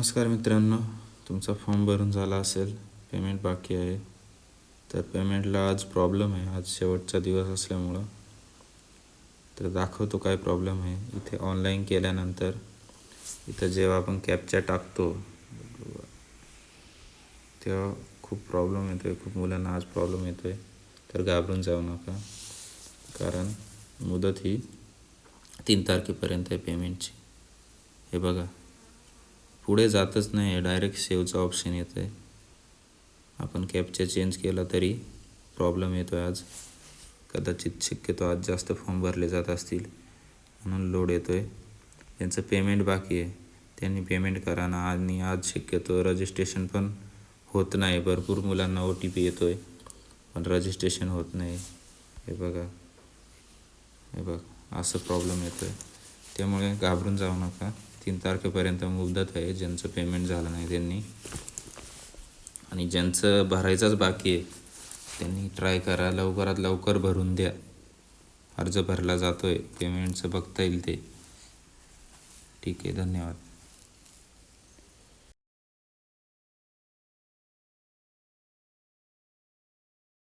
नमस्कार मित्रांनो, तुमचा फॉर्म भरून झाला असेल, पेमेंट बाकी आहे. तर पेमेंटला आज प्रॉब्लेम आहे. आज शेवटचा दिवस असल्यामुळं तर दाखवतो काय प्रॉब्लेम आहे. इथे ऑनलाईन केल्यानंतर इथं जेव्हा आपण कॅप्चा टाकतो तेव्हा खूप प्रॉब्लेम येतो आहे. खूप मुलांना आज प्रॉब्लेम येतो आहे. तर घाबरून जाऊ नका, कारण मुदत ही 3 तारखेपर्यंत आहे पेमेंटची. हे बघा, पुढे जातच नाही आहे, डायरेक्ट सेव्हचा ऑप्शन येतो आहे. आपण कॅप्चा चेंज केला तरी प्रॉब्लेम येतो आहे. आज कदाचित शक्यतो आज जास्त फॉर्म भरले जात असतील म्हणून लोड येतो आहे. त्यांचं पेमेंट बाकी आहे त्यांनी पेमेंट करा ना. आणि आज शक्यतो रजिस्ट्रेशन पण होत नाही. भरपूर मुलांना OTP येतो आहे पण रजिस्ट्रेशन होत नाही. हे बघा, असं प्रॉब्लेम येतो आहे. त्यामुळे घाबरून जाऊ नका. 3 तारखेपर्यंत मुदत आहे. ज्यांचं पेमेंट झालं नाही त्यांनी, आणि ज्यांचं भरायचंच बाकी आहे त्यांनी ट्राय करा, लवकरात लवकर भरून द्या. अर्ज भरला जातो आहे, पेमेंटचं बघता येईल ते. ठीक आहे, धन्यवाद.